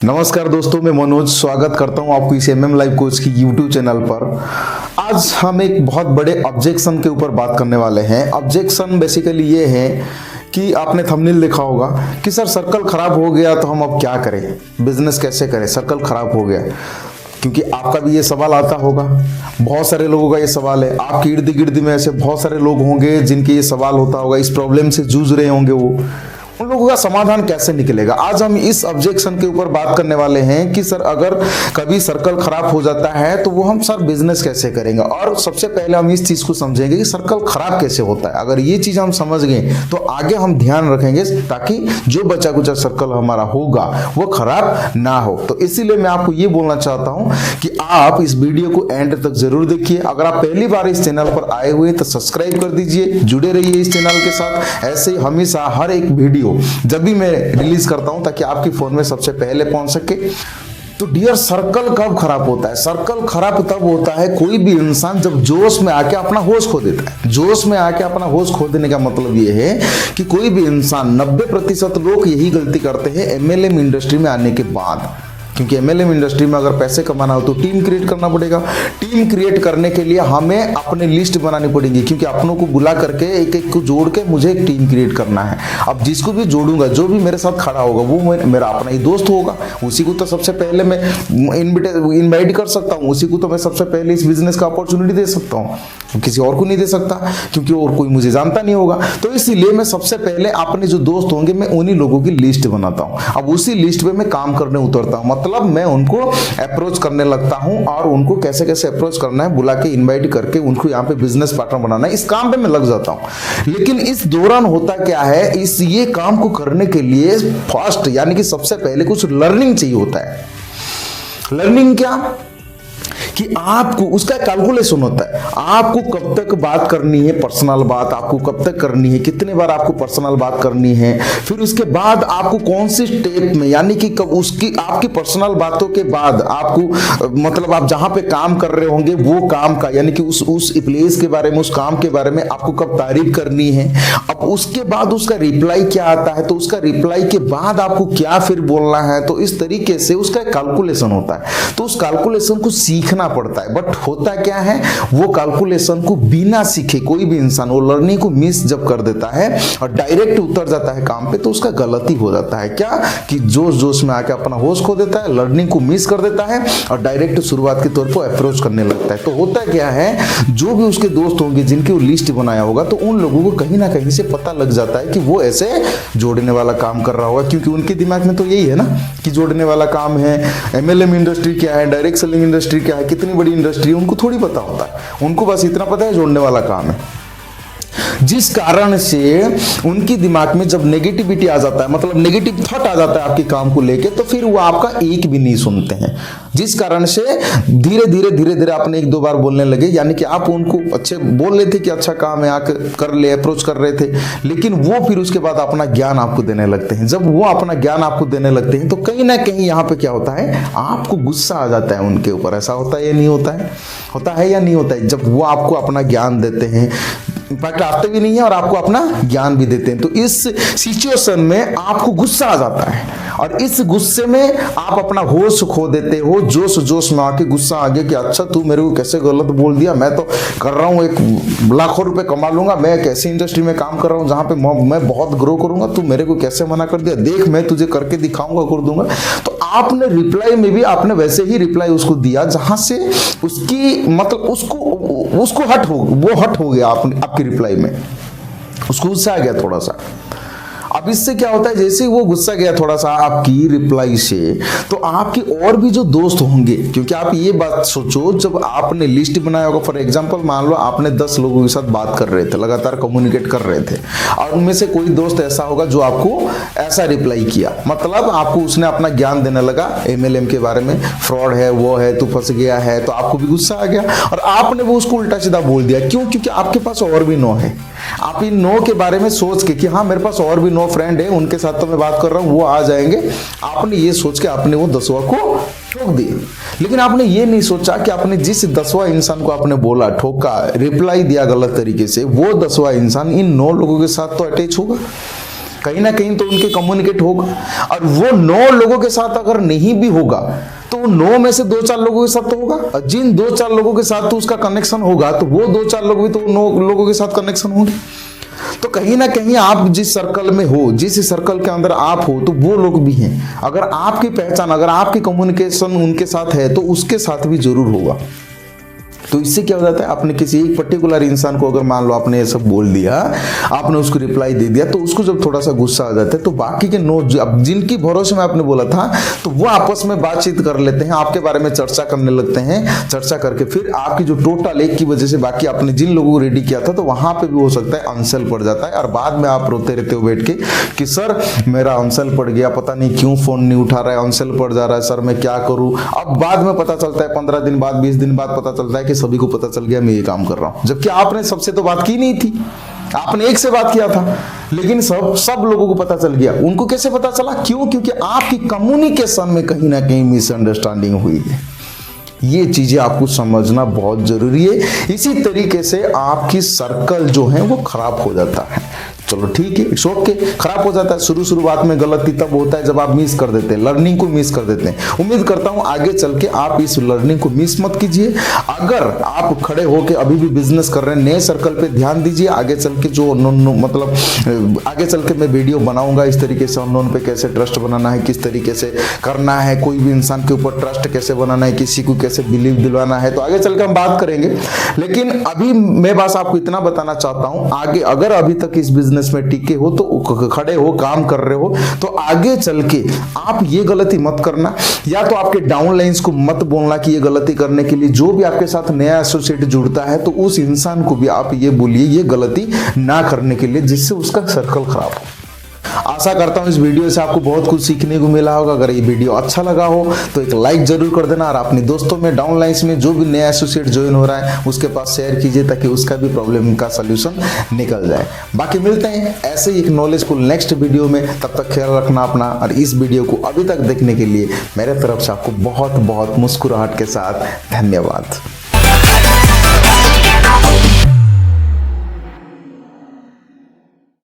नमस्कार दोस्तों, मैं मनोज स्वागत करता हूं आपको इस एमएम लाइव कोच की यूट्यूब चैनल पर। आज हम एक बहुत बड़े ऑब्जेक्शन के ऊपर बात करने वाले हैं। ऑब्जेक्शन बेसिकली ये है कि आपने थंबनेल देखा होगा कि सर सर्कल खराब हो गया तो हम अब क्या करें, बिजनेस कैसे करें, सर्कल खराब हो गया। क्योंकि आपका भी ये सवाल आता होगा, बहुत सारे लोगों का ये सवाल है। आपके इर्द गिर्द में ऐसे बहुत सारे लोग होंगे जिनके ये सवाल होता होगा, इस प्रॉब्लम से जूझ रहे होंगे। वो उन लोगों का समाधान कैसे निकलेगा, आज हम इस ऑब्जेक्शन के ऊपर बात करने वाले हैं कि सर अगर कभी सर्कल खराब हो जाता है तो वो हम सर बिजनेस कैसे करेंगे। और सबसे पहले हम इस चीज को समझेंगे कि सर्कल खराब कैसे होता है। अगर ये चीज हम समझ गए तो आगे हम ध्यान रखेंगे ताकि जो बचा कुचा सर्कल हमारा होगा वो खराब ना हो। तो इसीलिए मैं आपको ये बोलना चाहता हूं कि आप इस वीडियो को एंड तक जरूर देखिए। अगर आप पहली बार इस चैनल पर आए हुए तो सब्सक्राइब कर दीजिए, जुड़े रहिए इस चैनल के साथ। ऐसे हमेशा हर एक वीडियो जब भी मैं रिलीज करता हूं ताकि आपके फोन में सबसे पहले पहुंच सके। तो डियर, सर्कल कब खराब होता है? सर्कल खराब तब होता है कोई भी इंसान जब जोश में आके अपना होश खो देता है। जोश में आके अपना होश खो देने का मतलब ये है कि कोई भी इंसान, 90% लोग यही गलती करते हैं एमएलएम इंडस्ट्री में आने के बाद। क्योंकि एमएलएम इंडस्ट्री में अगर पैसे कमाना हो तो टीम क्रिएट करना पड़ेगा। टीम क्रिएट करने के लिए हमें अपने लिस्ट बनानी पड़ेगी, क्योंकि अपनों को बुला करके एक एक को जोड़ के मुझे एक टीम क्रिएट करना है। अब जिसको भी जोड़ूंगा, जो भी मेरे साथ खड़ा होगा वो मेरा अपना ही दोस्त होगा। उसी को तो सबसे पहले मैं इनवाइट कर सकता हूँ, उसी को तो मैं सबसे पहले इस बिजनेस का अपॉर्चुनिटी दे सकता हूँ, किसी और को नहीं दे सकता, क्योंकि और कोई मुझे जानता नहीं होगा। तो इसीलिए मैं सबसे पहले अपने जो दोस्त होंगे मैं उन्हीं लोगों की लिस्ट बनाता हूँ। अब उसी लिस्ट पे मैं काम करने उतरता हूँ, मतलब मैं उनको अप्रोच करने लगता हूं और उनको कैसे कैसे अप्रोच करना है, बुला के इनवाइट करके उनको यहां पे बिजनेस पार्टनर बनाना है, इस काम पे मैं लग जाता हूं। लेकिन इस दौरान होता क्या है, ये काम को करने के लिए फर्स्ट यानी कि सबसे पहले कुछ लर्निंग चाहिए होता है। लर्निंग क्या कि आपको उसका कैलकुलेशन होता है। आपको कब तक बात करनी है, पर्सनल बात आपको कब तक करनी है, कितने बार आपको पर्सनल बात करनी है, फिर उसके बाद आपको कौन सी स्टेप में, यानी कि कब उसकी आपकी पर्सनल बातों के बाद आपको, मतलब आप जहां पे काम कर रहे होंगे वो काम का, यानी कि उस प्लेस के बारे में, उस काम के बारे में आपको कब तारीफ करनी है। अब उसके बाद उसका रिप्लाई क्या आता है, तो उसका रिप्लाई के बाद आपको क्या फिर बोलना है। तो इस तरीके से उसका कैलकुलेशन होता है। तो उस कैलकुलेशन को सीखना पड़ता है। बट होता क्या है, वो कैलकुलेशन को बिना सीखे कोई भी इंसान वो लर्निंग को मिस जब कर देता है और डायरेक्ट उतर जाता है काम पे, तो उसका गलती हो जाता है। क्या कि जोश जोश में आके अपना होश खो देता है, लर्निंग को मिस कर देता है और डायरेक्ट शुरुआत के तौर पर अप्रोच करने लगता है। तो होता क्या है, जो भी उसके दोस्त होंगे जिनके वो लिस्ट बनाया होगा, तो उन लोगों को कहीं ना कहीं से पता लग जाता है कि वो ऐसे जोड़ने वाला काम कर रहा होगा, क्योंकि उनके दिमाग में तो यही है ना कि जोड़ने वाला काम है। एमएलएम इंडस्ट्री क्या है, डायरेक्ट सेलिंग इंडस्ट्री क्या है, कितनी बड़ी इंडस्ट्री है, उनको थोड़ी पता होता है। उनको बस इतना पता है जोड़ने वाला काम है। जिस कारण से उनके दिमाग में जब नेगेटिविटी आ जाता है, मतलब नेगेटिव थॉट आ जाता है आपके काम को लेके, तो फिर वो आपका एक भी नहीं सुनते हैं। जिस कारण से धीरे धीरे आपने एक दो बार बोलने लगे, यानी कि आप उनको अच्छे बोल रहे थे कि अच्छा काम है, आकर कर ले, अप्रोच कर रहे थे, लेकिन वो फिर उसके बाद अपना ज्ञान आपको देने लगते हैं। जब वो अपना ज्ञान आपको देने लगते हैं तो कहीं ना कहीं यहाँ पे क्या होता है, आपको गुस्सा आ जाता है उनके ऊपर। ऐसा होता है या नहीं होता है? होता है या नहीं होता है? जब वो आपको अपना ज्ञान देते हैं, इनफैक्ट आते भी नहीं है और आपको अपना ज्ञान भी देते हैं, तो इस सिचुएशन में आपको गुस्सा आ जाता है और इस गुस्से में आप अपना होश खो देते हो। जोश जोश में आके गुस्सा आ गया कि अच्छा तू मेरे को कैसे गलत बोल दिया, मैं तो कर रहा हूँ, एक लाखों रुपए कमा लूंगा, मैं एक ऐसी इंडस्ट्री में काम कर रहा हूँ जहां पे मैं बहुत ग्रो करूंगा, तू मेरे को कैसे मना कर दिया, देख मैं तुझे करके दिखाऊंगा, कर दूंगा। तो आपने रिप्लाई में भी आपने वैसे ही रिप्लाई उसको दिया जहां से उसकी, मतलब उसको हट हो गया आपकी रिप्लाई में, उसको गुस्सा आ गया थोड़ा सा। अब इससे क्या होता है, जैसे ही वो गुस्सा गया थोड़ा सा आपकी रिप्लाई से, तो आपके और भी जो दोस्त होंगे, क्योंकि आप ये बात सोचो, जब आपने लिस्ट बनाया होगा, फॉर एग्जांपल मान लो आपने 10 लोगों के साथ बात कर रहे थे, लगातार कम्युनिकेट कर रहे थे, और उनमें से कोई दोस्त ऐसा होगा जो आपको ऐसा रिप्लाई किया, मतलब आपको उसने अपना ज्ञान देने लगा एमएलएम के बारे में, फ्रॉड है, वो है, तू फंस गया है, तो आपको भी गुस्सा आ गया और आपने वो उसको उल्टा सीधा बोल दिया। क्यों? क्योंकि आपके पास और भी 9 है। आप इन 9 के बारे में सोच के कि हाँ मेरे पास और भी 9 फ्रेंड है, उनके साथ तो मैं बात कर रहा हूं, वो आ जाएंगे, आपने ये सोच के आपने वो 10वां को ठोक दिया। लेकिन आपने ये नहीं सोचा कि आपने जिस 10वां इंसान को आपने बोला, ठोका, रिप्लाई दिया गलत तरीके से, वो 10वां इंसान इन 9 लोगों के साथ तो अटैच होगा। कहीं ना कहीं तो उनके कम्युनिकेट होगा। और वो 9 लोगों के साथ अगर नहीं भी होगा तो 9 में से 2-4 लोगों के साथ तो होगा, और जिन 2-4 लोगों के साथ तो उसका कनेक्शन होगा तो वो 2-4 लोग भी तो 9 लोगों के साथ कनेक्शन होंगे। तो कहीं ना कहीं आप जिस सर्कल में हो, जिस सर्कल के अंदर आप हो, तो वो लोग भी हैं। अगर आपकी पहचान, अगर आपकी कम्युनिकेशन उनके साथ है तो उसके साथ भी जरूर होगा। तो इससे क्या हो जाता है, आपने किसी एक पर्टिकुलर इंसान को अगर मान लो आपने ये सब बोल दिया, आपने उसको रिप्लाई दे दिया, तो उसको जब थोड़ा सा गुस्सा आ जाता है तो बाकी के 9 अब जिनकी भरोसे में आपने बोला था तो वो आपस में बातचीत कर लेते हैं, आपके बारे में चर्चा करने लगते हैं। चर्चा करके फिर आपकी जो टोटल एक की वजह से बाकी आपने जिन लोगों को रेडी किया था तो वहां पर भी हो सकता है अनसेल पड़ जाता है, और बाद में आप रोते रहते हो बैठ के कि सर मेरा अनसेल पड़ गया, पता नहीं क्यों फोन नहीं उठा रहा है, अनसेल पड़ जा रहा है, सर मैं क्या करूं। अब बाद में पता चलता है 15 दिन बाद, 20 दिन बाद पता चलता है कि सभी को पता चल गया मैं ये काम कर रहा हूं, जबकि आपने सबसे तो बात की नहीं थी, आपने एक से बात किया था, लेकिन सब लोगों को पता चल गया। उनको कैसे पता चला? क्यों? क्योंकि आपकी कम्युनिकेशन में कहीं ना कहीं मिसअंडरस्टैंडिंग हुई है। ये चीजें आपको समझना बहुत जरूरी है। इसी तरीके से आपकी सर्कल जो है वो खराब हो जाता है। चलो ठीक है, इट्स ओके, खराब हो जाता है। शुरुआत में गलती तब होता है जब आप मिस कर देते हैं, लर्निंग को मिस कर देते हैं। उम्मीद करता हूं आगे चल के आप इस लर्निंग को मिस मत कीजिए। अगर आप खड़े होकर अभी भी बिजनेस कर रहे हैं, नए सर्कल पे ध्यान दीजिए। आगे चल के जो मतलब आगे चल के मैं वीडियो बनाऊंगा इस तरीके से, अननोन पे कैसे ट्रस्ट बनाना है, किस तरीके से करना है, कोई भी इंसान के ऊपर ट्रस्ट कैसे बनाना है, किसी को कैसे बिलीव दिलवाना है, तो आगे चल के हम बात करेंगे। लेकिन अभी मैं बस आपको इतना बताना चाहता हूं, आगे अगर अभी तक इस बिजनेस में टिके हो, तो खड़े हो, काम कर रहे हो, तो आगे चल के आप ये गलती मत करना, या तो आपके डाउनलाइंस को मत बोलना कि ये गलती करने के लिए जो भी आपके साथ नया एसोसिएट जुड़ता है तो उस इंसान को भी आप ये बोलिए ये गलती ना करने के लिए, जिससे उसका सर्कल खराब हो। आशा करता हूं इस वीडियो से आपको बहुत कुछ सीखने को मिला होगा। अगर ये वीडियो अच्छा लगा हो तो एक लाइक जरूर कर देना, और अपने दोस्तों में डाउनलाइंस में जो भी नया एसोसिएट ज्वाइन हो रहा है उसके पास शेयर कीजिए, ताकि उसका भी प्रॉब्लम का सलूशन निकल जाए। बाकी मिलते हैं ऐसे ही एक नॉलेजफुल नेक्स्ट वीडियो में, तब तक ख्याल रखना अपना। और इस वीडियो को अभी तक देखने के लिए मेरे तरफ से आपको बहुत बहुत मुस्कुराहट के साथ धन्यवाद।